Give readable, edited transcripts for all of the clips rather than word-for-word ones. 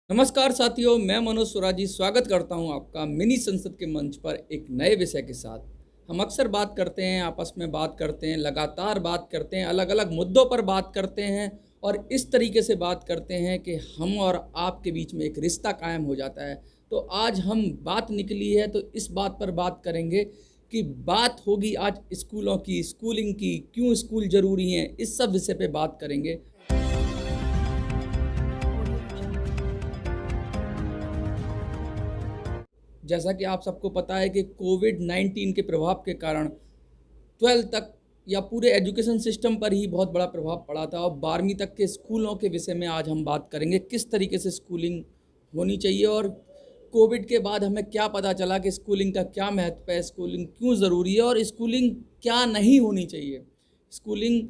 नमस्कार साथियों, मैं मनोज स्वराजी स्वागत करता हूं आपका मिनी संसद के मंच पर एक नए विषय के साथ। हम अक्सर बात करते हैं, आपस में बात करते हैं, लगातार बात करते हैं, अलग-अलग मुद्दों पर बात करते हैं और इस तरीके से बात करते हैं कि हम और आपके बीच में एक रिश्ता कायम हो जाता है। तो आज हम बात निकली है तो इस बात पर बात करेंगे कि बात होगी आज स्कूलों की, स्कूलिंग की, क्यों स्कूल ज़रूरी हैं, इस सब विषय पे बात करेंगे। जैसा कि आप सबको पता है कि कोविड-19 के प्रभाव के कारण 12th तक या पूरे एजुकेशन सिस्टम पर ही बहुत बड़ा प्रभाव पड़ा था और 12वीं तक के स्कूलों के विषय में आज हम बात करेंगे, किस तरीके से स्कूलिंग होनी चाहिए और कोविड के बाद हमें क्या पता चला कि स्कूलिंग का क्या महत्व है, स्कूलिंग क्यों ज़रूरी है और स्कूलिंग क्या नहीं होनी चाहिए। स्कूलिंग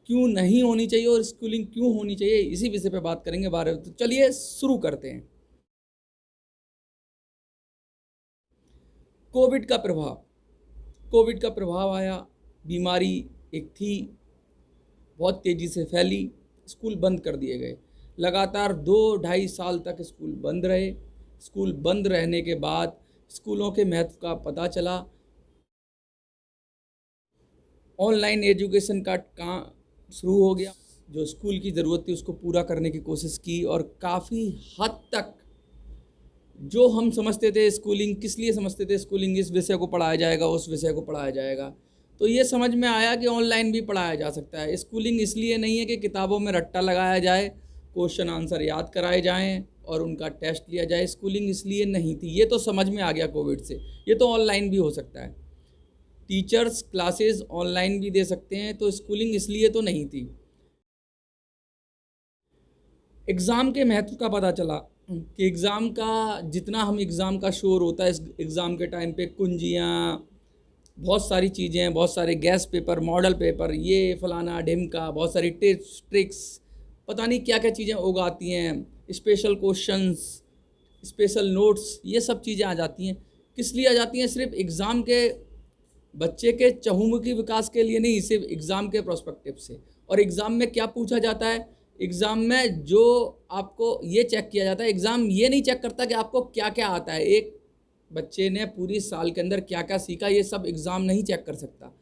क्यों नहीं होनी चाहिए और स्कूलिंग क्यों होनी चाहिए, इसी विषय पे बात करेंगे बारे में। तो चलिए शुरू करते हैं। कोविड का प्रभाव। कोविड का प्रभाव आया, बीमारी एक थी, बहुत तेज़ी से फैली, स्कूल बंद कर दिए गए। लगातार 2 ढाई साल तक स्कूल बंद रहे। स्कूल बंद रहने के बाद स्कूलों के महत्व का पता चला। ऑनलाइन एजुकेशन का काम शुरू हो गया। जो स्कूल की ज़रूरत थी उसको पूरा करने की कोशिश की और काफ़ी हद तक जो हम समझते थे स्कूलिंग किस लिए समझते थे, स्कूलिंग इस विषय को पढ़ाया जाएगा, उस विषय को पढ़ाया जाएगा, तो ये समझ में आया कि ऑनलाइन भी पढ़ाया जा सकता है। स्कूलिंग इसलिए नहीं है कि किताबों में रट्टा लगाया जाए, क्वेश्चन आंसर याद कराए जाएं और उनका टेस्ट लिया जाए। स्कूलिंग इसलिए नहीं थी, ये तो समझ में आ गया कोविड से। ये तो ऑनलाइन भी हो सकता है, टीचर्स क्लासेस ऑनलाइन भी दे सकते हैं, तो स्कूलिंग इसलिए तो नहीं थी। एग्ज़ाम के महत्व का पता चला कि एग्ज़ाम का जितना हम एग्ज़ाम का शोर होता है, इस एग्ज़ाम के टाइम पे कुंजियाँ, बहुत सारी चीज़ें, बहुत सारे गेस्ट पेपर, मॉडल पेपर, ये फलाना ढिमका, बहुत सारी टिप्स ट्रिक्स, पता नहीं क्या क्या चीज़ें उगाती हैं, स्पेशल क्वेश्चंस, स्पेशल नोट्स, ये सब चीज़ें आ जाती हैं। किस लिए आ जाती हैं? सिर्फ एग्ज़ाम के बच्चे के चहुमुखी विकास के लिए नहीं, सिर्फ एग्ज़ाम के प्रोस्पेक्टिव से। और एग्ज़ाम में क्या पूछा जाता है? एग्ज़ाम में जो आपको ये चेक किया जाता है, एग्ज़ाम ये नहीं चेक करता कि आपको क्या-क्या आता है। एक बच्चे ने पूरी साल के अंदर क्या-क्या सीखा, ये सब एग्ज़ाम नहीं चेक कर सकता।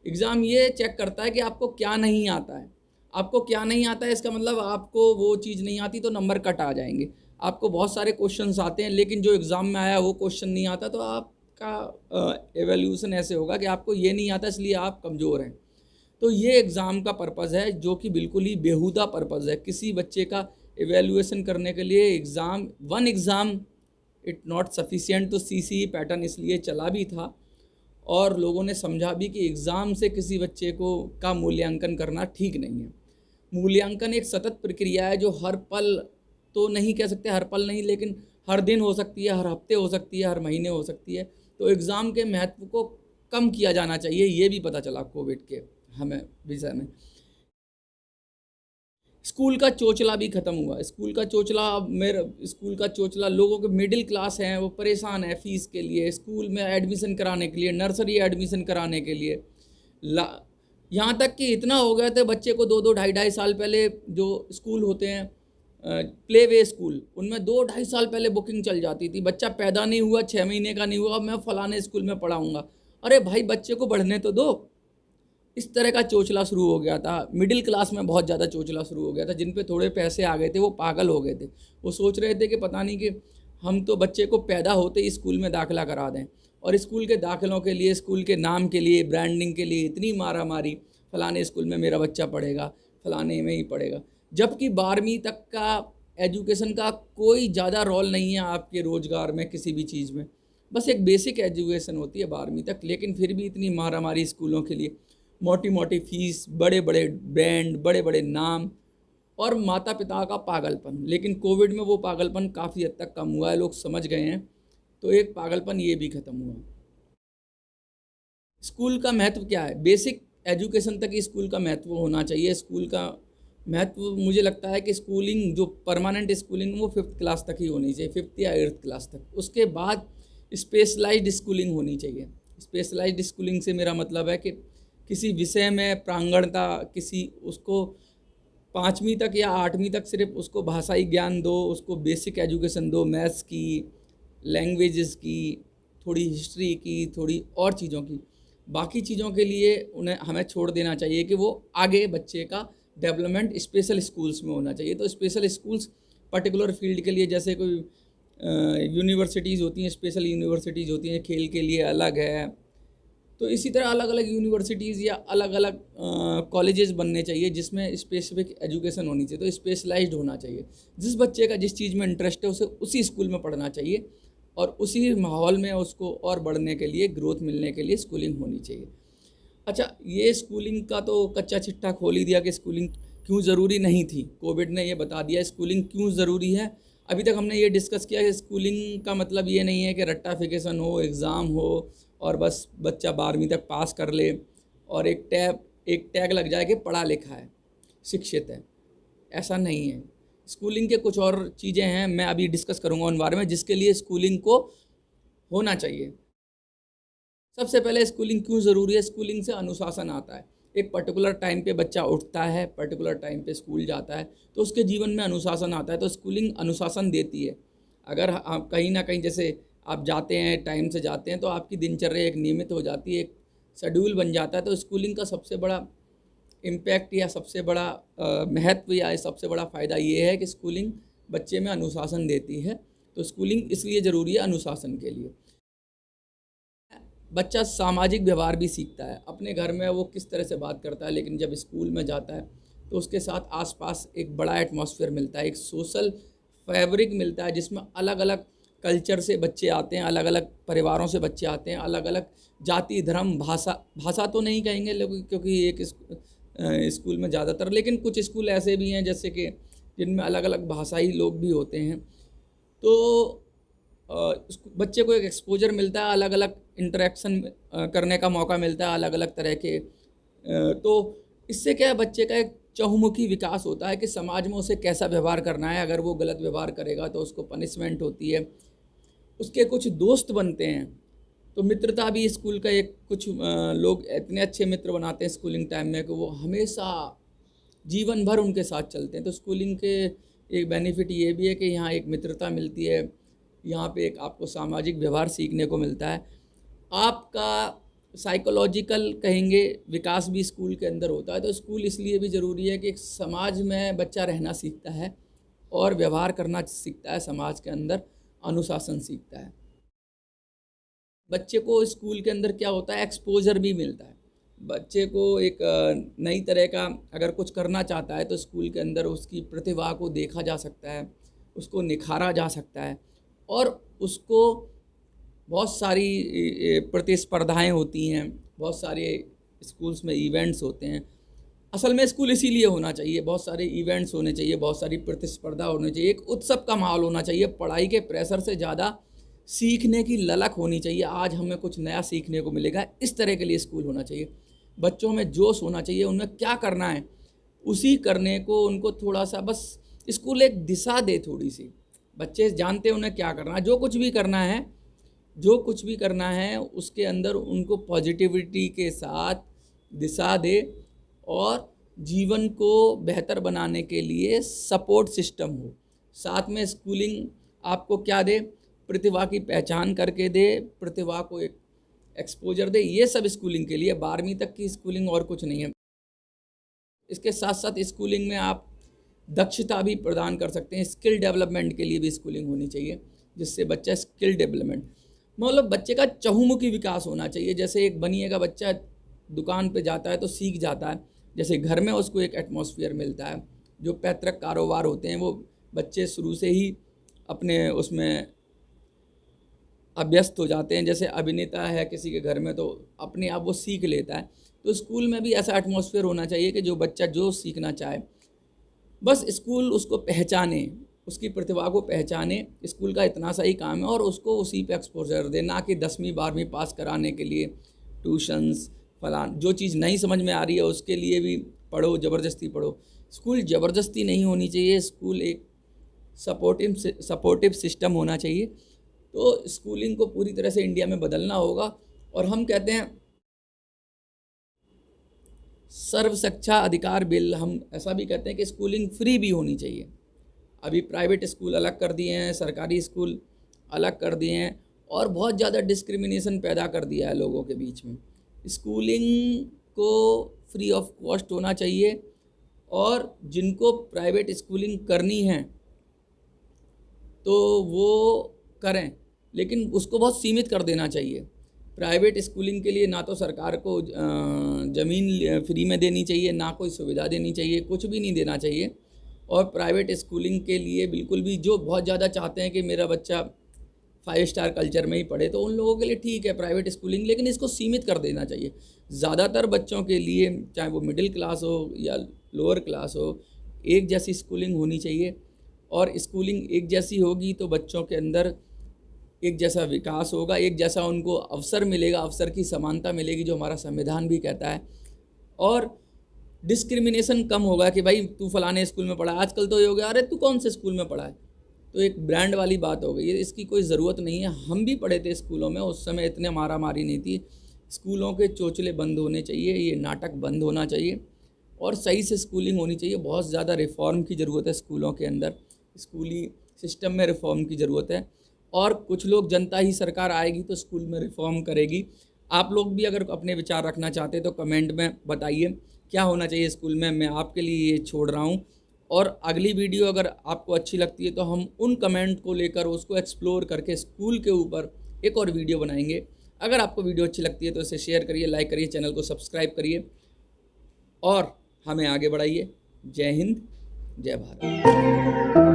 एग्ज़ाम ये चेक करता है कि आपको क्या नहीं आता है। आपको क्या नहीं आता है, इसका मतलब आपको वो चीज़ नहीं आती तो नंबर कट आ जाएँगे। आपको बहुत सारे क्वेश्चन्स आते हैं, लेकिन जो एग्ज़ाम में आया वो क्वेश्चन नहीं आता, तो आपका इवैल्यूएशन ऐसे होगा कि आपको ये नहीं आता इसलिए आप कमज़ोर हैं। तो ये एग्ज़ाम का पर्पज़ है, जो कि बिल्कुल ही बेहुदा पर्पज़ है। किसी बच्चे का इवैल्यूएशन करने के लिए exam, one exam it not sufficient, तो सीसीई पैटर्न इसलिए चला भी था और लोगों ने समझा भी कि एग्ज़ाम से किसी बच्चे को का मूल्यांकन करना ठीक नहीं है। मूल्यांकन एक सतत प्रक्रिया है जो हर पल, तो नहीं कह सकते हर पल नहीं, लेकिन हर दिन हो सकती है, हर हफ्ते हो सकती है, हर महीने हो सकती है। तो एग्ज़ाम के महत्व को कम किया जाना चाहिए, ये भी पता चला कोविड के हमें विषय में। स्कूल का चोचला भी ख़त्म हुआ। स्कूल का चोचला, अब मेरा स्कूल का चोचला, लोगों के मिडिल क्लास हैं वो परेशान है फ़ीस के लिए, स्कूल में एडमिशन कराने के लिए, नर्सरी एडमिशन कराने के लिए। ला यहाँ तक कि इतना हो गया था बच्चे को 2-2 ढाई-ढाई साल पहले जो स्कूल होते हैं, प्ले वे स्कूल, उनमें 2 ढाई साल पहले बुकिंग चल जाती थी। बच्चा पैदा नहीं हुआ, 6 महीने का नहीं हुआ, अब मैं फ़लाने स्कूल में पढ़ाऊँगा। अरे भाई, बच्चे को बढ़ने तो दो। इस तरह का चोचला शुरू हो गया था। मिडिल क्लास में बहुत ज़्यादा चोचला शुरू हो गया था। जिन पे थोड़े पैसे आ गए थे वो पागल हो गए थे। वो सोच रहे थे कि पता नहीं कि हम तो बच्चे को पैदा होते ही स्कूल में दाखिला करा दें, और स्कूल के दाखिलों के लिए, स्कूल के नाम के लिए, ब्रांडिंग के लिए इतनी मारामारी, फलाने स्कूल में मेरा बच्चा पढ़ेगा, फलाने में ही पढ़ेगा। जबकि 12वीं तक का एजुकेशन का कोई ज़्यादा रोल नहीं है आपके रोज़गार में, किसी भी चीज़ में। बस एक बेसिक एजुकेशन होती है 12वीं तक, लेकिन फिर भी इतनी मारामारी स्कूलों के लिए, मोटी-मोटी फ़ीस, बड़े-बड़े ब्रांड, बड़े-बड़े नाम और माता-पिता का पागलपन। लेकिन कोविड में वो पागलपन काफ़ी हद तक कम हुआ है, लोग समझ गए हैं, तो एक पागलपन ये भी ख़त्म हुआ। स्कूल का महत्व क्या है? बेसिक एजुकेशन तक ही स्कूल का महत्व होना चाहिए। स्कूल का महत्व मुझे लगता है कि स्कूलिंग, जो परमानेंट स्कूलिंग, वो 5th क्लास तक ही होनी चाहिए, 5th या 8th क्लास तक। उसके बाद स्पेशलाइज्ड स्कूलिंग होनी चाहिए। स्पेशलाइज्ड स्कूलिंग से मेरा मतलब है कि किसी विषय में प्रांगणता, किसी उसको 5वीं तक या 8वीं तक सिर्फ उसको भाषाई ज्ञान दो, उसको बेसिक एजुकेशन दो, मैथ्स की, लैंग्वेजेस की, थोड़ी हिस्ट्री की, थोड़ी और चीज़ों की। बाकी चीज़ों के लिए उन्हें हमें छोड़ देना चाहिए कि वो आगे बच्चे का डेवलपमेंट स्पेशल स्कूल्स में होना चाहिए। तो स्पेशल स्कूल्स पर्टिकुलर फील्ड के लिए, जैसे कोई यूनिवर्सिटीज़ होती हैं, स्पेशल यूनिवर्सिटीज़ होती हैं, खेल के लिए अलग है। तो इसी तरह अलग अलग यूनिवर्सिटीज़ या अलग अलग कॉलेजेस बनने चाहिए जिसमें स्पेसिफिक एजुकेशन होनी चाहिए। तो स्पेशलाइज्ड होना चाहिए। जिस बच्चे का जिस चीज़ में इंटरेस्ट है उसे उसी स्कूल में पढ़ना चाहिए और उसी माहौल में उसको और बढ़ने के लिए, ग्रोथ मिलने के लिए स्कूलिंग होनी चाहिए। अच्छा, ये स्कूलिंग का तो कच्चा चिट्ठा खोल ही दिया कि स्कूलिंग क्यों ज़रूरी नहीं थी। कोविड ने ये बता दिया स्कूलिंग क्यों ज़रूरी है। अभी तक हमने ये डिस्कस किया कि स्कूलिंग का मतलब ये नहीं है कि रट्टाफिकेशन हो, एग्ज़ाम हो और बस बच्चा 12वीं तक पास कर ले और एक टैग लग जाए कि पढ़ा लिखा है, शिक्षित है। ऐसा नहीं है। स्कूलिंग के कुछ और चीज़ें हैं, मैं अभी डिस्कस करूँगा उन बारे में, जिसके लिए स्कूलिंग को होना चाहिए। सबसे पहले स्कूलिंग क्यों ज़रूरी है। स्कूलिंग से अनुशासन आता है। एक पर्टिकुलर टाइम पे बच्चा उठता है, पर्टिकुलर टाइम पे स्कूल जाता है, तो उसके जीवन में अनुशासन आता है। तो स्कूलिंग अनुशासन देती है। अगर आप कहीं ना कहीं, जैसे आप जाते हैं, टाइम से जाते हैं, तो आपकी दिनचर्या एक नियमित हो जाती है, एक शेड्यूल बन जाता है। तो स्कूलिंग का सबसे बड़ा इम्पैक्ट या सबसे बड़ा महत्व या सबसे बड़ा फ़ायदा ये है कि स्कूलिंग बच्चे में अनुशासन देती है। तो स्कूलिंग इसलिए ज़रूरी है अनुशासन के लिए। बच्चा सामाजिक व्यवहार भी सीखता है। अपने घर में वो किस तरह से बात करता है, लेकिन जब स्कूल में जाता है तो उसके साथ आसपास एक बड़ा एटमॉस्फेयर मिलता है, एक सोशल फैब्रिक मिलता है जिसमें अलग अलग कल्चर से बच्चे आते हैं, अलग अलग परिवारों से बच्चे आते हैं, अलग अलग जाति, धर्म, भाषा तो नहीं कहेंगे लेकिन, क्योंकि एक स्कूल में ज़्यादातर, लेकिन कुछ स्कूल ऐसे भी हैं जैसे कि जिनमें अलग अलग भाषाई लोग भी होते हैं। तो बच्चे को एक एक्सपोजर मिलता है, अलग अलग इंटरेक्शन करने का मौका मिलता है, अलग अलग तरह के। तो इससे क्या है, बच्चे का एक चहुमुखी विकास होता है कि समाज में उसे कैसा व्यवहार करना है। अगर वो गलत व्यवहार करेगा तो उसको पनिशमेंट होती है। उसके कुछ दोस्त बनते हैं। तो मित्रता भी स्कूल का एक, कुछ लोग इतने अच्छे मित्र बनाते हैं स्कूलिंग टाइम में कि वो हमेशा जीवन भर उनके साथ चलते हैं। तो स्कूलिंग के एक बेनिफिट ये भी है कि यहाँ एक मित्रता मिलती है, यहाँ पे एक आपको सामाजिक व्यवहार सीखने को मिलता है। आपका साइकोलॉजिकल कहेंगे विकास भी स्कूल के अंदर होता है। तो स्कूल इसलिए भी ज़रूरी है कि एक समाज में बच्चा रहना सीखता है और व्यवहार करना सीखता है, समाज के अंदर अनुशासन सीखता है। बच्चे को स्कूल के अंदर क्या होता है, एक्सपोजर भी मिलता है। बच्चे को एक नई तरह का अगर कुछ करना चाहता है तो स्कूल के अंदर उसकी प्रतिभा को देखा जा सकता है, उसको निखारा जा सकता है और उसको बहुत सारी प्रतिस्पर्धाएं होती हैं, बहुत सारे स्कूल्स में इवेंट्स होते हैं। असल में स्कूल इसीलिए होना चाहिए, बहुत सारे इवेंट्स होने चाहिए, बहुत सारी प्रतिस्पर्धा होनी चाहिए, एक उत्सव का माहौल होना चाहिए। पढ़ाई के प्रेशर से ज़्यादा सीखने की ललक होनी चाहिए। आज हमें कुछ नया सीखने को मिलेगा, इस तरह के लिए स्कूल होना चाहिए। बच्चों में जोश होना चाहिए, उन्हें क्या करना है उसी करने को उनको थोड़ा सा बस स्कूल एक दिशा दे थोड़ी सी। बच्चे जानते हैं उन्हें क्या करना है, जो कुछ भी करना है, जो कुछ भी करना है उसके अंदर उनको पॉजिटिविटी के साथ दिशा दे और जीवन को बेहतर बनाने के लिए सपोर्ट सिस्टम हो। साथ में स्कूलिंग आपको क्या दे, प्रतिभा की पहचान करके दे, प्रतिभा को एक एक्सपोजर दे। ये सब स्कूलिंग के लिए 12वीं तक की स्कूलिंग और कुछ नहीं है। इसके साथ साथ स्कूलिंग में आप दक्षता भी प्रदान कर सकते हैं। स्किल डेवलपमेंट के लिए भी स्कूलिंग होनी चाहिए, जिससे बच्चा स्किल डेवलपमेंट, मतलब बच्चे का चहुमुखी विकास होना चाहिए। जैसे एक बनिए का बच्चा दुकान पे जाता है तो सीख जाता है, जैसे घर में उसको एक एटमॉस्फेयर मिलता है। जो पैतृक कारोबार होते हैं वो बच्चे शुरू से ही अपने उसमें अभ्यस्त हो जाते हैं। जैसे अभिनेता है किसी के घर में तो अपने आप वो सीख लेता है। तो स्कूल में भी ऐसा एटमॉस्फेयर होना चाहिए कि जो बच्चा जो सीखना चाहे बस स्कूल उसको पहचाने, उसकी प्रतिभा को पहचाने। स्कूल का इतना सा ही काम है और उसको उसी पे एक्सपोजर दे, ना कि 10वीं 12वीं पास कराने के लिए ट्यूशन्स फलान। जो चीज़ नहीं समझ में आ रही है उसके लिए भी पढ़ो, ज़बरदस्ती पढ़ो। स्कूल ज़बरदस्ती नहीं होनी चाहिए, स्कूल एक सपोर्टिव सिस्टम होना चाहिए। तो स्कूलिंग को पूरी तरह से इंडिया में बदलना होगा। और हम कहते हैं सर्व शिक्षा अधिकार बिल, हम ऐसा भी कहते हैं कि स्कूलिंग फ्री भी होनी चाहिए। अभी प्राइवेट स्कूल अलग कर दिए हैं, सरकारी स्कूल अलग कर दिए हैं और बहुत ज़्यादा डिस्क्रिमिनेशन पैदा कर दिया है लोगों के बीच में। स्कूलिंग को फ्री ऑफ कॉस्ट होना चाहिए और जिनको प्राइवेट स्कूलिंग करनी है तो वो करें, लेकिन उसको बहुत सीमित कर देना चाहिए। प्राइवेट स्कूलिंग के लिए ना तो सरकार को ज़मीन फ्री में देनी चाहिए, ना कोई सुविधा देनी चाहिए, कुछ भी नहीं देना चाहिए। और प्राइवेट स्कूलिंग के लिए बिल्कुल भी, जो बहुत ज़्यादा चाहते हैं कि मेरा बच्चा 5 स्टार कल्चर में ही पढ़े, तो उन लोगों के लिए ठीक है प्राइवेट स्कूलिंग, लेकिन इसको सीमित कर देना चाहिए। ज़्यादातर बच्चों के लिए, चाहे वो मिडिल क्लास हो या लोअर क्लास हो, एक जैसी स्कूलिंग होनी चाहिए। और स्कूलिंग एक जैसी होगी तो बच्चों के अंदर एक जैसा विकास होगा, एक जैसा उनको अवसर मिलेगा, अवसर की समानता मिलेगी जो हमारा संविधान भी कहता है। और डिस्क्रिमिनेशन कम होगा कि भाई तू फलाने स्कूल में पढ़ा है, आजकल तो ये हो गया अरे तू कौन से स्कूल में पढ़ा है, तो एक ब्रांड वाली बात हो गई है। इसकी कोई ज़रूरत नहीं है। हम भी पढ़े थे स्कूलों में, उस समय इतने मारा मारी नहीं थी। स्कूलों के चोचले बंद होने चाहिए, ये नाटक बंद होना चाहिए और सही से स्कूलिंग होनी चाहिए। बहुत ज़्यादा रिफ़ॉर्म की ज़रूरत है स्कूलों के अंदर, स्कूली सिस्टम में रिफ़ॉर्म की ज़रूरत है। और कुछ लोग, जनता ही सरकार आएगी तो स्कूल में रिफ़ॉर्म करेगी। आप लोग भी अगर अपने विचार रखना चाहते तो कमेंट में बताइए क्या होना चाहिए स्कूल में, मैं आपके लिए ये छोड़ रहा हूँ। और अगली वीडियो अगर आपको अच्छी लगती है तो हम उन कमेंट को लेकर उसको एक्सप्लोर करके स्कूल के ऊपर एक और वीडियो बनाएंगे। अगर आपको वीडियो अच्छी लगती है तो इसे शेयर करिए, लाइक करिए, चैनल को सब्सक्राइब करिए और हमें आगे बढ़ाइए। जय हिंद, जय भारत।